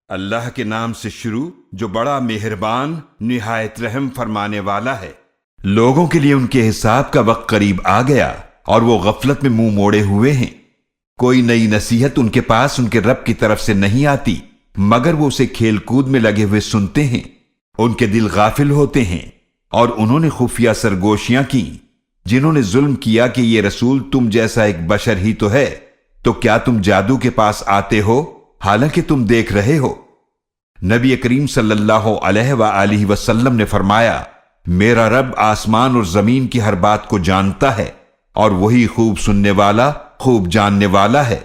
اللہ کے نام سے شروع جو بڑا مہربان نہایت رحم فرمانے والا ہے۔ لوگوں کے لیے ان کے حساب کا وقت قریب آ گیا اور وہ غفلت میں منہ موڑے ہوئے ہیں۔ کوئی نئی نصیحت ان کے پاس ان کے رب کی طرف سے نہیں آتی مگر وہ اسے کھیل کود میں لگے ہوئے سنتے ہیں۔ ان کے دل غافل ہوتے ہیں اور انہوں نے خفیہ سرگوشیاں کی۔ جنہوں نے ظلم کیا کہ یہ رسول تم جیسا ایک بشر ہی تو ہے، تو کیا تم جادو کے پاس آتے ہو حالانکہ تم دیکھ رہے ہو؟ نبی کریم صلی اللہ علیہ وآلہ وسلم نے فرمایا، میرا رب آسمان اور زمین کی ہر بات کو جانتا ہے اور وہی خوب سننے والا خوب جاننے والا ہے۔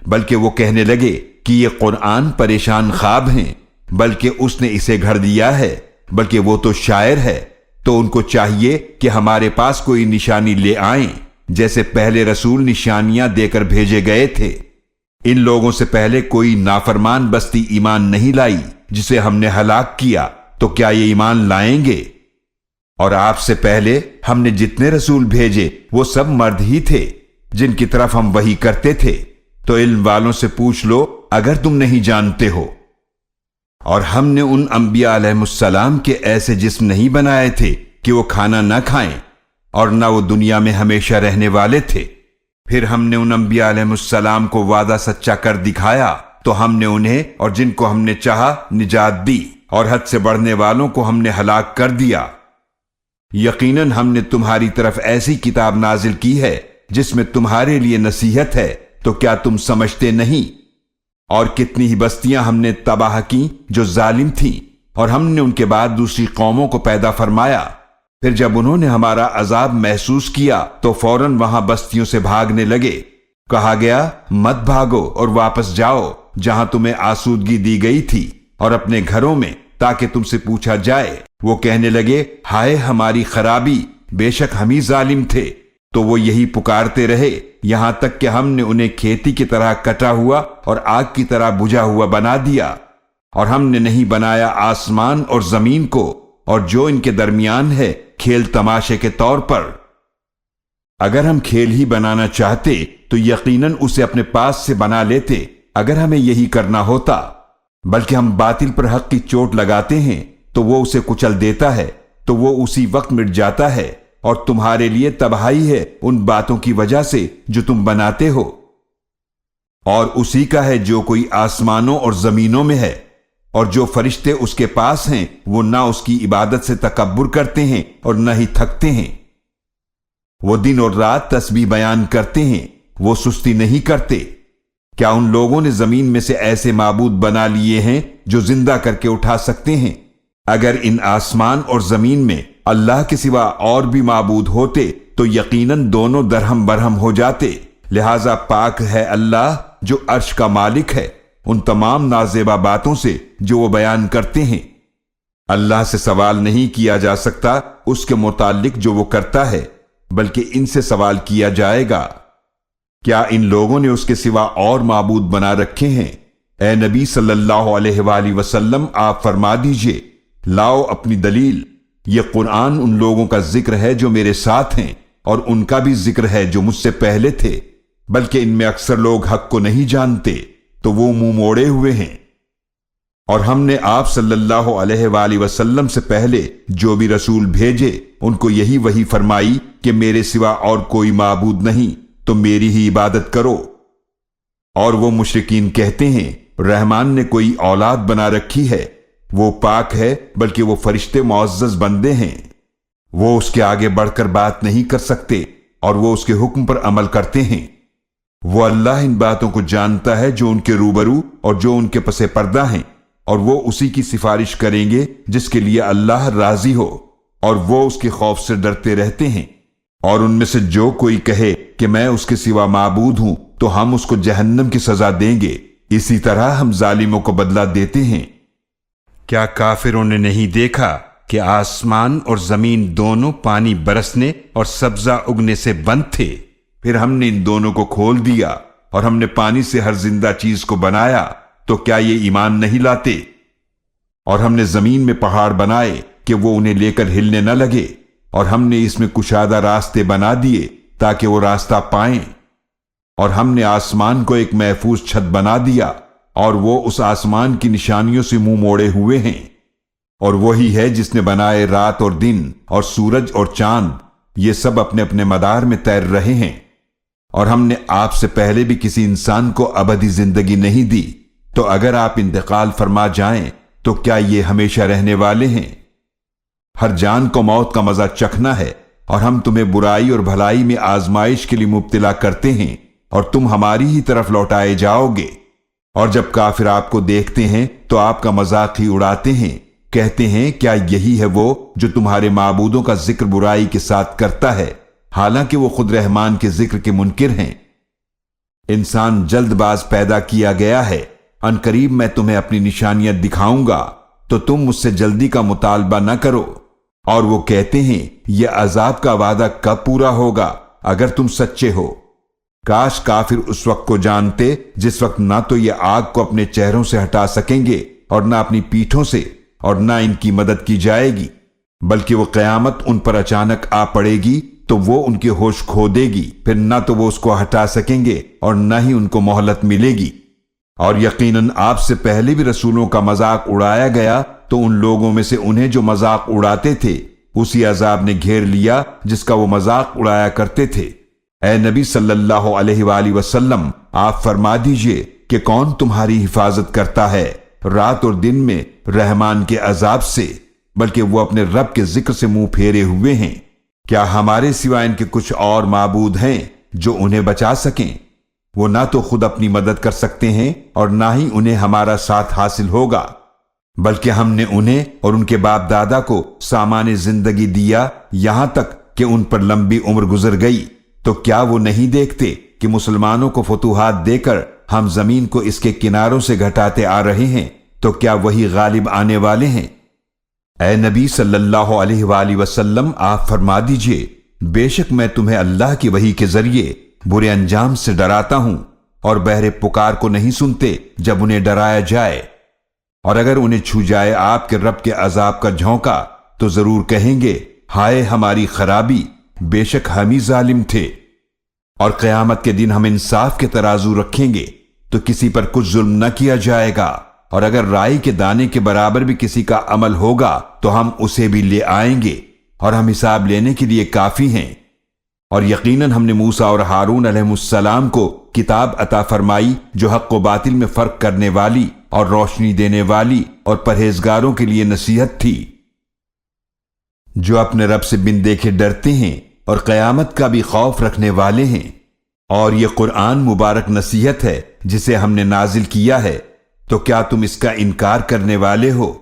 بلکہ وہ کہنے لگے کہ یہ قرآن پریشان خواب ہیں، بلکہ اس نے اسے گھڑ دیا ہے، بلکہ وہ تو شاعر ہے۔ تو ان کو چاہیے کہ ہمارے پاس کوئی نشانی لے آئیں جیسے پہلے رسول نشانیاں دے کر بھیجے گئے تھے۔ ان لوگوں سے پہلے کوئی نافرمان بستی ایمان نہیں لائی جسے ہم نے ہلاک کیا، تو کیا یہ ایمان لائیں گے؟ اور آپ سے پہلے ہم نے جتنے رسول بھیجے وہ سب مرد ہی تھے جن کی طرف ہم وحی کرتے تھے۔ تو علم والوں سے پوچھ لو اگر تم نہیں جانتے ہو۔ اور ہم نے ان انبیاء علیہ السلام کے ایسے جسم نہیں بنائے تھے کہ وہ کھانا نہ کھائیں، اور نہ وہ دنیا میں ہمیشہ رہنے والے تھے۔ پھر ہم نے ان انبیاء علیہ السلام کو وعدہ سچا کر دکھایا تو ہم نے انہیں اور جن کو ہم نے چاہا نجات دی، اور حد سے بڑھنے والوں کو ہم نے ہلاک کر دیا۔ یقیناً ہم نے تمہاری طرف ایسی کتاب نازل کی ہے جس میں تمہارے لیے نصیحت ہے، تو کیا تم سمجھتے نہیں؟ اور کتنی ہی بستیاں ہم نے تباہ کی جو ظالم تھیں، اور ہم نے ان کے بعد دوسری قوموں کو پیدا فرمایا۔ پھر جب انہوں نے ہمارا عذاب محسوس کیا تو فوراً وہاں بستیوں سے بھاگنے لگے۔ کہا گیا مت بھاگو اور واپس جاؤ جہاں تمہیں آسودگی دی گئی تھی اور اپنے گھروں میں، تاکہ تم سے پوچھا جائے۔ وہ کہنے لگے ہائے ہماری خرابی، بے شک ہم ہی ظالم تھے۔ تو وہ یہی پکارتے رہے یہاں تک کہ ہم نے انہیں کھیتی کی طرح کٹا ہوا اور آگ کی طرح بجھا ہوا بنا دیا۔ اور ہم نے نہیں بنایا آسمان اور زمین کو اور جو ان کے درمیان ہے کھیل تماشے کے طور پر۔ اگر ہم کھیل ہی بنانا چاہتے تو یقیناً اسے اپنے پاس سے بنا لیتے اگر ہمیں یہی کرنا ہوتا۔ بلکہ ہم باطل پر حق کی چوٹ لگاتے ہیں تو وہ اسے کچل دیتا ہے، تو وہ اسی وقت مٹ جاتا ہے، اور تمہارے لیے تباہی ہے ان باتوں کی وجہ سے جو تم بناتے ہو۔ اور اسی کا ہے جو کوئی آسمانوں اور زمینوں میں ہے، اور جو فرشتے اس کے پاس ہیں وہ نہ اس کی عبادت سے تکبر کرتے ہیں اور نہ ہی تھکتے ہیں۔ وہ دن اور رات تسبیح بیان کرتے ہیں، وہ سستی نہیں کرتے۔ کیا ان لوگوں نے زمین میں سے ایسے معبود بنا لیے ہیں جو زندہ کر کے اٹھا سکتے ہیں؟ اگر ان آسمان اور زمین میں اللہ کے سوا اور بھی معبود ہوتے تو یقیناً دونوں درہم برہم ہو جاتے۔ لہذا پاک ہے اللہ جو عرش کا مالک ہے ان تمام نازیبا باتوں سے جو وہ بیان کرتے ہیں۔ اللہ سے سوال نہیں کیا جا سکتا اس کے متعلق جو وہ کرتا ہے، بلکہ ان سے سوال کیا جائے گا۔ کیا ان لوگوں نے اس کے سوا اور معبود بنا رکھے ہیں؟ اے نبی صلی اللہ علیہ وآلہ وسلم آپ فرما دیجئے، لاؤ اپنی دلیل۔ یہ قرآن ان لوگوں کا ذکر ہے جو میرے ساتھ ہیں، اور ان کا بھی ذکر ہے جو مجھ سے پہلے تھے، بلکہ ان میں اکثر لوگ حق کو نہیں جانتے، تو وہ منہ موڑے ہوئے ہیں۔ اور ہم نے آپ صلی اللہ علیہ وآلہ وسلم سے پہلے جو بھی رسول بھیجے ان کو یہی وحی فرمائی کہ میرے سوا اور کوئی معبود نہیں، تو میری ہی عبادت کرو۔ اور وہ مشرکین کہتے ہیں رحمان نے کوئی اولاد بنا رکھی ہے، وہ پاک ہے بلکہ وہ فرشتے معزز بندے ہیں۔ وہ اس کے آگے بڑھ کر بات نہیں کر سکتے اور وہ اس کے حکم پر عمل کرتے ہیں۔ وہ اللہ ان باتوں کو جانتا ہے جو ان کے روبرو اور جو ان کے پس پردہ ہیں، اور وہ اسی کی سفارش کریں گے جس کے لیے اللہ راضی ہو، اور وہ اس کے خوف سے ڈرتے رہتے ہیں۔ اور ان میں سے جو کوئی کہے کہ میں اس کے سوا معبود ہوں تو ہم اس کو جہنم کی سزا دیں گے، اسی طرح ہم ظالموں کو بدلہ دیتے ہیں۔ کیا کافروں نے نہیں دیکھا کہ آسمان اور زمین دونوں پانی برسنے اور سبزہ اگنے سے بند تھے؟ پھر ہم نے ان دونوں کو کھول دیا اور ہم نے پانی سے ہر زندہ چیز کو بنایا، تو کیا یہ ایمان نہیں لاتے؟ اور ہم نے زمین میں پہاڑ بنائے کہ وہ انہیں لے کر ہلنے نہ لگے، اور ہم نے اس میں کشادہ راستے بنا دیے تاکہ وہ راستہ پائیں۔ اور ہم نے آسمان کو ایک محفوظ چھت بنا دیا اور وہ اس آسمان کی نشانیوں سے منہ موڑے ہوئے ہیں، اور وہی ہے جس نے بنائے رات اور دن اور سورج اور چاند، یہ سب اپنے اپنے مدار میں تیر رہے ہیں، اور ہم نے آپ سے پہلے بھی کسی انسان کو ابدی زندگی نہیں دی، تو اگر آپ انتقال فرما جائیں تو کیا یہ ہمیشہ رہنے والے ہیں؟ ہر جان کو موت کا مزہ چکھنا ہے، اور ہم تمہیں برائی اور بھلائی میں آزمائش کے لیے مبتلا کرتے ہیں، اور تم ہماری ہی طرف لوٹائے جاؤ گے۔ اور جب کافر آپ کو دیکھتے ہیں تو آپ کا مذاق ہی اڑاتے ہیں، کہتے ہیں کیا یہی ہے وہ جو تمہارے معبودوں کا ذکر برائی کے ساتھ کرتا ہے، حالانکہ وہ خود رحمان کے ذکر کے منکر ہیں۔ انسان جلد باز پیدا کیا گیا ہے، ان قریب میں تمہیں اپنی نشانیاں دکھاؤں گا تو تم مجھ سے جلدی کا مطالبہ نہ کرو۔ اور وہ کہتے ہیں یہ عذاب کا وعدہ کب پورا ہوگا اگر تم سچے ہو؟ کاش کافر اس وقت کو جانتے جس وقت نہ تو یہ آگ کو اپنے چہروں سے ہٹا سکیں گے اور نہ اپنی پیٹھوں سے، اور نہ ان کی مدد کی جائے گی، بلکہ وہ قیامت ان پر اچانک آ پڑے گی تو وہ ان کے ہوش کھو دے گی، پھر نہ تو وہ اس کو ہٹا سکیں گے اور نہ ہی ان کو مہلت ملے گی۔ اور یقیناً آپ سے پہلے بھی رسولوں کا مذاق اڑایا گیا، تو ان لوگوں میں سے انہیں جو مذاق اڑاتے تھے اسی عذاب نے گھیر لیا جس کا وہ مذاق اڑایا کرتے تھے۔ اے نبی صلی اللہ علیہ وآلہ وسلم، آپ فرما دیجئے کہ کون تمہاری حفاظت کرتا ہے رات اور دن میں رحمان کے عذاب سے، بلکہ وہ اپنے رب کے ذکر سے منہ پھیرے ہوئے ہیں۔ کیا ہمارے سوا ان کے کچھ اور معبود ہیں جو انہیں بچا سکیں؟ وہ نہ تو خود اپنی مدد کر سکتے ہیں اور نہ ہی انہیں ہمارا ساتھ حاصل ہوگا، بلکہ ہم نے انہیں اور ان کے باپ دادا کو سامان زندگی دیا یہاں تک کہ ان پر لمبی عمر گزر گئی، تو کیا وہ نہیں دیکھتے کہ مسلمانوں کو فتوحات دے کر ہم زمین کو اس کے کناروں سے گھٹاتے آ رہے ہیں، تو کیا وہی غالب آنے والے ہیں؟ اے نبی صلی اللہ علیہ وآلہ وسلم، آپ فرما دیجئے بے شک میں تمہیں اللہ کی وحی کے ذریعے برے انجام سے ڈراتا ہوں، اور بہرے پکار کو نہیں سنتے جب انہیں ڈرایا جائے، اور اگر انہیں چھو جائے آپ کے رب کے عذاب کا جھونکا تو ضرور کہیں گے ہائے ہماری خرابی، بے شک ہم ہی ظالم تھے۔ اور قیامت کے دن ہم انصاف کے ترازو رکھیں گے تو کسی پر کچھ ظلم نہ کیا جائے گا، اور اگر رائی کے دانے کے برابر بھی کسی کا عمل ہوگا تو ہم اسے بھی لے آئیں گے، اور ہم حساب لینے کے لیے کافی ہیں۔ اور یقیناً ہم نے موسیٰ اور ہارون علیہ السلام کو کتاب عطا فرمائی جو حق و باطل میں فرق کرنے والی اور روشنی دینے والی اور پرہیزگاروں کے لیے نصیحت تھی، جو اپنے رب سے بن دیکھے ڈرتے ہیں اور قیامت کا بھی خوف رکھنے والے ہیں۔ اور یہ قرآن مبارک نصیحت ہے جسے ہم نے نازل کیا ہے، تو کیا تم اس کا انکار کرنے والے ہو؟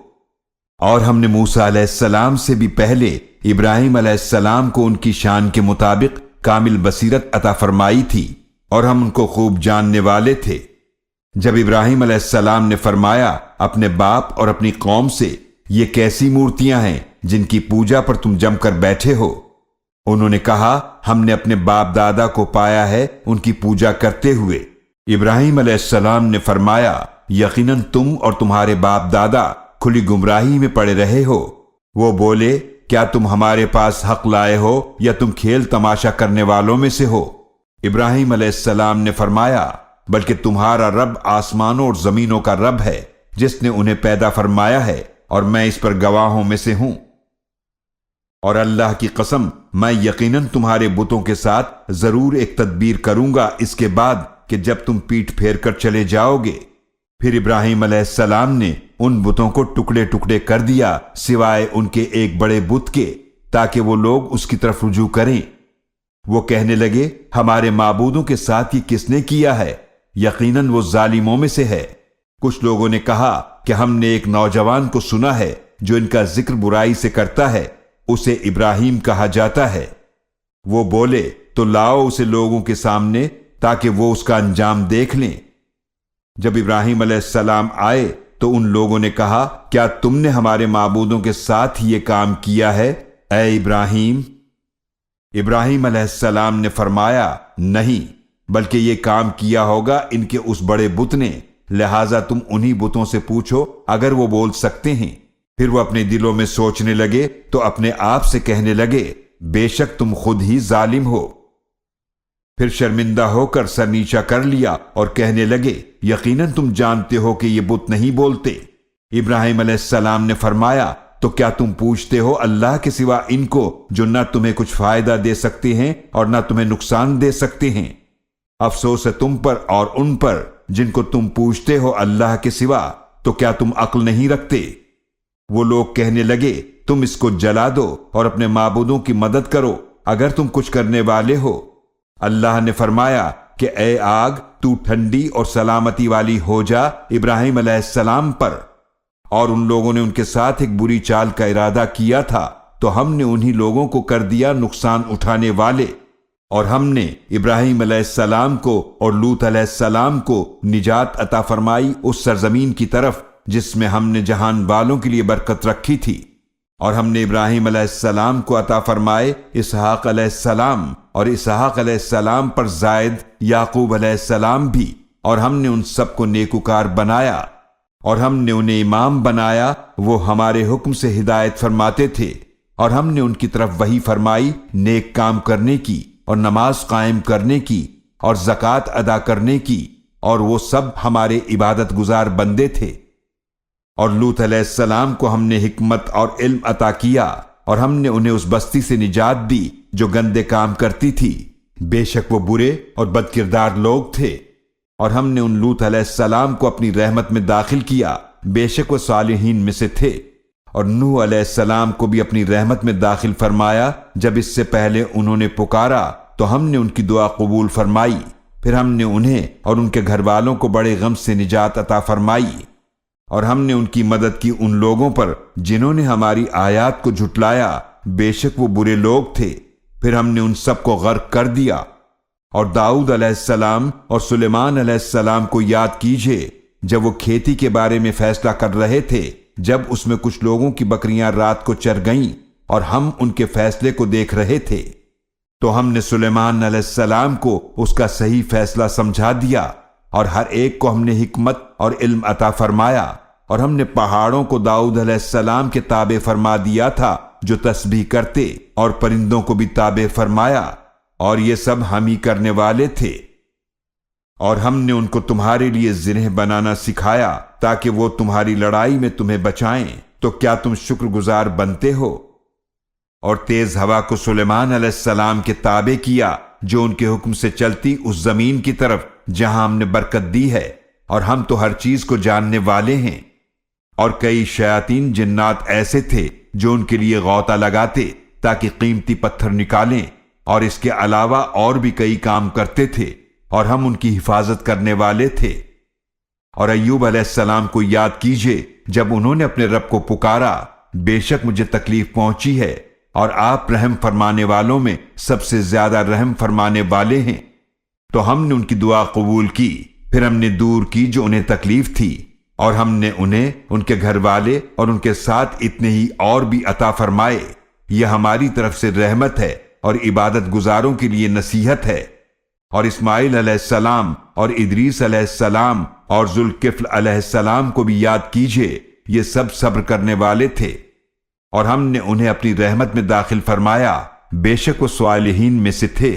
اور ہم نے موسیٰ علیہ السلام سے بھی پہلے ابراہیم علیہ السلام کو ان کی شان کے مطابق کامل بصیرت عطا فرمائی تھی، اور ہم ان کو خوب جاننے والے تھے۔ جب ابراہیم علیہ السلام نے فرمایا اپنے باپ اور اپنی قوم سے، یہ کیسی مورتیاں ہیں جن کی پوجا پر تم جم کر بیٹھے ہو؟ انہوں نے کہا ہم نے اپنے باپ دادا کو پایا ہے ان کی پوجا کرتے ہوئے۔ ابراہیم علیہ السلام نے فرمایا یقیناً تم اور تمہارے باپ دادا کھلی گمراہی میں پڑے رہے ہو۔ وہ بولے کیا تم ہمارے پاس حق لائے ہو یا تم کھیل تماشا کرنے والوں میں سے ہو؟ ابراہیم علیہ السلام نے فرمایا بلکہ تمہارا رب آسمانوں اور زمینوں کا رب ہے جس نے انہیں پیدا فرمایا ہے، اور میں اس پر گواہوں میں سے ہوں۔ اور اللہ کی قسم میں یقیناً تمہارے بتوں کے ساتھ ضرور ایک تدبیر کروں گا اس کے بعد کہ جب تم پیٹھ پھیر کر چلے جاؤ گے۔ پھر ابراہیم علیہ السلام نے ان بتوں کو ٹکڑے ٹکڑے کر دیا سوائے ان کے ایک بڑے بت کے، تاکہ وہ لوگ اس کی طرف رجوع کریں۔ وہ کہنے لگے ہمارے معبودوں کے ساتھ یہ کس نے کیا ہے؟ یقیناً وہ ظالموں میں سے ہے۔ کچھ لوگوں نے کہا کہ ہم نے ایک نوجوان کو سنا ہے جو ان کا ذکر برائی سے کرتا ہے، اسے ابراہیم کہا جاتا ہے۔ وہ بولے تو لاؤ اسے لوگوں کے سامنے تاکہ وہ اس کا انجام دیکھ لیں۔ جب ابراہیم علیہ السلام آئے تو ان لوگوں نے کہا کیا تم نے ہمارے معبودوں کے ساتھ یہ کام کیا ہے اے ابراہیم؟ ابراہیم علیہ السلام نے فرمایا نہیں، بلکہ یہ کام کیا ہوگا ان کے اس بڑے بت نے، لہٰذا تم انہی بتوں سے پوچھو اگر وہ بول سکتے ہیں۔ پھر وہ اپنے دلوں میں سوچنے لگے تو اپنے آپ سے کہنے لگے بے شک تم خود ہی ظالم ہو۔ پھر شرمندہ ہو کر سر نیچا کر لیا اور کہنے لگے یقیناً تم جانتے ہو کہ یہ بت نہیں بولتے۔ ابراہیم علیہ السلام نے فرمایا تو کیا تم پوچھتے ہو اللہ کے سوا ان کو جو نہ تمہیں کچھ فائدہ دے سکتے ہیں اور نہ تمہیں نقصان دے سکتے ہیں؟ افسوس ہے تم پر اور ان پر جن کو تم پوچھتے ہو اللہ کے سوا، تو کیا تم عقل نہیں رکھتے؟ وہ لوگ کہنے لگے تم اس کو جلا دو اور اپنے معبودوں کی مدد کرو اگر تم کچھ کرنے والے ہو۔ اللہ نے فرمایا کہ اے آگ تو ٹھنڈی اور سلامتی والی ہو جا ابراہیم علیہ السلام پر۔ اور ان لوگوں نے ان کے ساتھ ایک بری چال کا ارادہ کیا تھا تو ہم نے انہی لوگوں کو کر دیا نقصان اٹھانے والے، اور ہم نے ابراہیم علیہ السلام کو اور لوط علیہ السلام کو نجات عطا فرمائی اس سرزمین کی طرف جس میں ہم نے جہان والوں کے لیے برکت رکھی تھی۔ اور ہم نے ابراہیم علیہ السلام کو عطا فرمائے اسحاق علیہ السلام، اور اسحاق علیہ السلام پر زائد یعقوب علیہ السلام بھی، اور ہم نے ان سب کو نیکوکار بنایا، اور ہم نے انہیں امام بنایا، وہ ہمارے حکم سے ہدایت فرماتے تھے، اور ہم نے ان کی طرف وحی فرمائی نیک کام کرنے کی اور نماز قائم کرنے کی اور زکوٰۃ ادا کرنے کی، اور وہ سب ہمارے عبادت گزار بندے تھے۔ اور لوط علیہ السلام کو ہم نے حکمت اور علم عطا کیا، اور ہم نے انہیں اس بستی سے نجات دی جو گندے کام کرتی تھی، بے شک وہ برے اور بد کردار لوگ تھے۔ اور ہم نے ان لوط علیہ السلام کو اپنی رحمت میں داخل کیا، بے شک وہ صالحین میں سے تھے۔ اور نوح علیہ السلام کو بھی اپنی رحمت میں داخل فرمایا، جب اس سے پہلے انہوں نے پکارا تو ہم نے ان کی دعا قبول فرمائی، پھر ہم نے انہیں اور ان کے گھر والوں کو بڑے غم سے نجات عطا فرمائی۔ اور ہم نے ان کی مدد کی ان لوگوں پر جنہوں نے ہماری آیات کو جھٹلایا، بے شک وہ برے لوگ تھے، پھر ہم نے ان سب کو غرق کر دیا۔ اور داؤد علیہ السلام اور سلیمان علیہ السلام کو یاد کیجئے جب وہ کھیتی کے بارے میں فیصلہ کر رہے تھے، جب اس میں کچھ لوگوں کی بکریاں رات کو چر گئیں اور ہم ان کے فیصلے کو دیکھ رہے تھے، تو ہم نے سلیمان علیہ السلام کو اس کا صحیح فیصلہ سمجھا دیا، اور ہر ایک کو ہم نے حکمت اور علم عطا فرمایا۔ اور ہم نے پہاڑوں کو داؤد علیہ السلام کے تابع فرما دیا تھا جو تسبیح کرتے، اور پرندوں کو بھی تابع فرمایا، اور یہ سب ہم ہی کرنے والے تھے۔ اور ہم نے ان کو تمہارے لیے زرہ بنانا سکھایا تاکہ وہ تمہاری لڑائی میں تمہیں بچائیں، تو کیا تم شکر گزار بنتے ہو؟ اور تیز ہوا کو سلیمان علیہ السلام کے تابع کیا جو ان کے حکم سے چلتی اس زمین کی طرف جہاں ہم نے برکت دی ہے، اور ہم تو ہر چیز کو جاننے والے ہیں۔ اور کئی شیاطین جنات ایسے تھے جو ان کے لیے غوطہ لگاتے تاکہ قیمتی پتھر نکالیں، اور اس کے علاوہ اور بھی کئی کام کرتے تھے، اور ہم ان کی حفاظت کرنے والے تھے۔ اور ایوب علیہ السلام کو یاد کیجئے جب انہوں نے اپنے رب کو پکارا، بے شک مجھے تکلیف پہنچی ہے، اور آپ رحم فرمانے والوں میں سب سے زیادہ رحم فرمانے والے ہیں۔ تو ہم نے ان کی دعا قبول کی، پھر ہم نے دور کی جو انہیں تکلیف تھی، اور ہم نے انہیں، ان کے گھر والے اور ان کے ساتھ اتنے ہی اور بھی عطا فرمائے۔ یہ ہماری طرف سے رحمت ہے اور عبادت گزاروں کے لیے نصیحت ہے۔ اور اسماعیل علیہ السلام اور ادریس علیہ السلام اور ذوالکفل علیہ السلام کو بھی یاد کیجئے، یہ سب صبر کرنے والے تھے، اور ہم نے انہیں اپنی رحمت میں داخل فرمایا، بے شک وہ صالحین میں سے تھے۔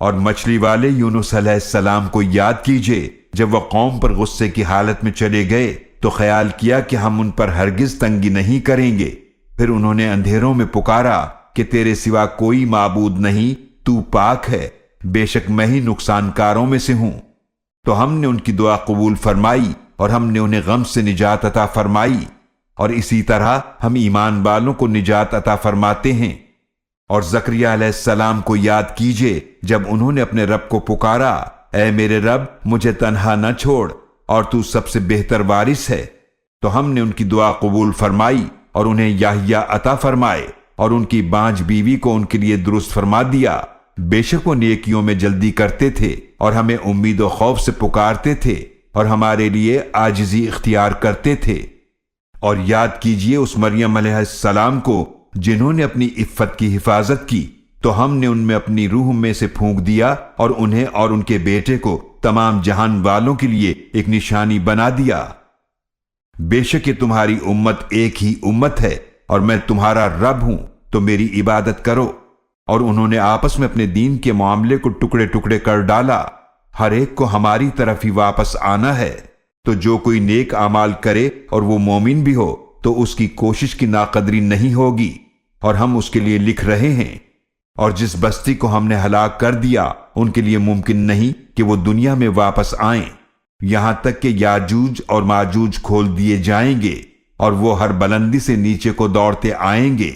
اور مچھلی والے یونس علیہ السلام کو یاد کیجئے جب وہ قوم پر غصے کی حالت میں چلے گئے تو خیال کیا کہ ہم ان پر ہرگز تنگی نہیں کریں گے، پھر انہوں نے اندھیروں میں پکارا کہ تیرے سوا کوئی معبود نہیں، تو پاک ہے، بے شک میں ہی نقصان کاروں میں سے ہوں۔ تو ہم نے ان کی دعا قبول فرمائی، اور ہم نے انہیں غم سے نجات عطا فرمائی، اور اسی طرح ہم ایمان والوں کو نجات عطا فرماتے ہیں۔ اور زکریا علیہ السلام کو یاد کیجئے جب انہوں نے اپنے رب کو پکارا، اے میرے رب مجھے تنہا نہ چھوڑ، اور تو سب سے بہتر وارث ہے۔ تو ہم نے ان کی دعا قبول فرمائی، اور انہیں یحییٰ عطا فرمائے، اور ان کی بانجھ بیوی کو ان کے لیے درست فرما دیا، بے شک وہ نیکیوں میں جلدی کرتے تھے، اور ہمیں امید و خوف سے پکارتے تھے، اور ہمارے لیے عاجزی اختیار کرتے تھے۔ اور یاد کیجئے اس مریم علیہ السلام کو جنہوں نے اپنی عفت کی حفاظت کی، تو ہم نے ان میں اپنی روح میں سے پھونک دیا، اور انہیں اور ان کے بیٹے کو تمام جہان والوں کے لیے ایک نشانی بنا دیا۔ بے شک یہ تمہاری امت ایک ہی امت ہے، اور میں تمہارا رب ہوں، تو میری عبادت کرو۔ اور انہوں نے آپس میں اپنے دین کے معاملے کو ٹکڑے ٹکڑے کر ڈالا۔ ہر ایک کو ہماری طرف ہی واپس آنا ہے، تو جو کوئی نیک اعمال کرے اور وہ مومن بھی ہو تو اس کی کوشش کی ناقدری نہیں ہوگی، اور ہم اس کے لیے لکھ رہے ہیں۔ اور جس بستی کو ہم نے ہلاک کر دیا ان کے لیے ممکن نہیں کہ وہ دنیا میں واپس آئیں، یہاں تک کہ یاجوج اور ماجوج کھول دیے جائیں گے، اور وہ ہر بلندی سے نیچے کو دوڑتے آئیں گے۔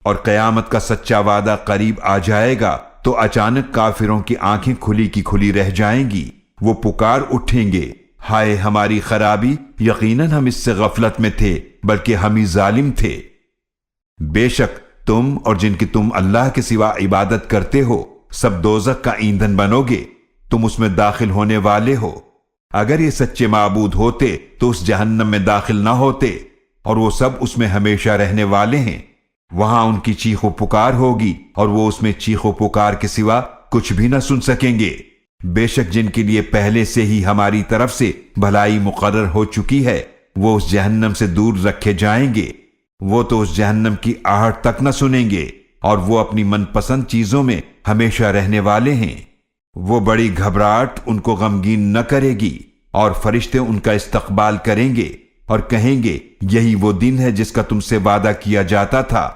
اور قیامت کا سچا وعدہ قریب آ جائے گا تو اچانک کافروں کی آنکھیں کھلی کی کھلی رہ جائیں گی، وہ پکار اٹھیں گے، ہائے ہماری خرابی، یقیناً ہم اس سے غفلت میں تھے بلکہ ہم ہی ظالم تھے۔ بے شک تم اور جن کی تم اللہ کے سوا عبادت کرتے ہو سب دوزخ کا ایندھن بنو گے، تم اس میں داخل ہونے والے ہو۔ اگر یہ سچے معبود ہوتے تو اس جہنم میں داخل نہ ہوتے، اور وہ سب اس میں ہمیشہ رہنے والے ہیں۔ وہاں ان کی چیخ و پکار ہوگی اور وہ اس میں چیخ و پکار کے سوا کچھ بھی نہ سن سکیں گے۔ بے شک جن کے لیے پہلے سے ہی ہماری طرف سے بھلائی مقرر ہو چکی ہے وہ اس جہنم سے دور رکھے جائیں گے، وہ تو اس جہنم کی آہٹ تک نہ سنیں گے، اور وہ اپنی من پسند چیزوں میں ہمیشہ رہنے والے ہیں۔ وہ بڑی گھبراہٹ ان کو غمگین نہ کرے گی، اور فرشتے ان کا استقبال کریں گے اور کہیں گے یہی وہ دن ہے جس کا تم سے وعدہ کیا جاتا تھا۔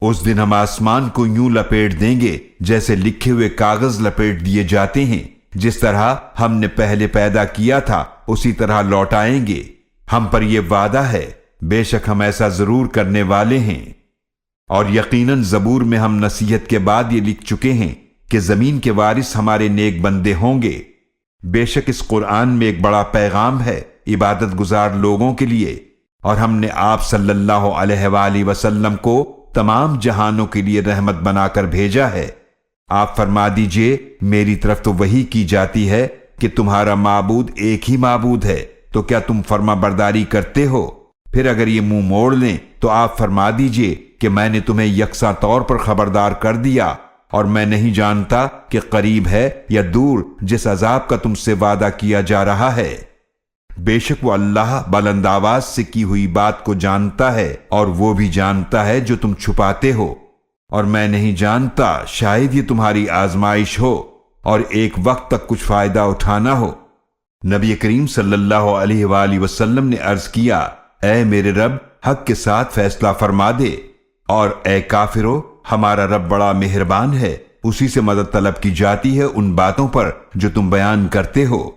اس دن ہم آسمان کو یوں لپیٹ دیں گے جیسے لکھے ہوئے کاغذ لپیٹ دیے جاتے ہیں، جس طرح ہم نے پہلے پیدا کیا تھا اسی طرح لوٹائیں گے۔ ہم پر یہ وعدہ ہے، بے شک ہم ایسا ضرور کرنے والے ہیں۔ اور یقیناً زبور میں ہم نصیحت کے بعد یہ لکھ چکے ہیں کہ زمین کے وارث ہمارے نیک بندے ہوں گے۔ بے شک اس قرآن میں ایک بڑا پیغام ہے عبادت گزار لوگوں کے لیے، اور ہم نے آپ صلی اللہ علیہ وآلہ وسلم کو تمام جہانوں کے لیے رحمت بنا کر بھیجا ہے۔ آپ فرما دیجئے میری طرف تو وحی کی جاتی ہے کہ تمہارا معبود ایک ہی معبود ہے، تو کیا تم فرما برداری کرتے ہو؟ پھر اگر یہ منہ موڑ لیں تو آپ فرما دیجئے کہ میں نے تمہیں یکساں طور پر خبردار کر دیا، اور میں نہیں جانتا کہ قریب ہے یا دور جس عذاب کا تم سے وعدہ کیا جا رہا ہے۔ بے شک وہ اللہ بلند آواز سے کی ہوئی بات کو جانتا ہے، اور وہ بھی جانتا ہے جو تم چھپاتے ہو، اور میں نہیں جانتا شاید یہ تمہاری آزمائش ہو اور ایک وقت تک کچھ فائدہ اٹھانا ہو۔ نبی کریم صلی اللہ علیہ وآلہ وسلم نے عرض کیا، اے میرے رب حق کے ساتھ فیصلہ فرما دے، اور اے کافرو ہمارا رب بڑا مہربان ہے، اسی سے مدد طلب کی جاتی ہے ان باتوں پر جو تم بیان کرتے ہو۔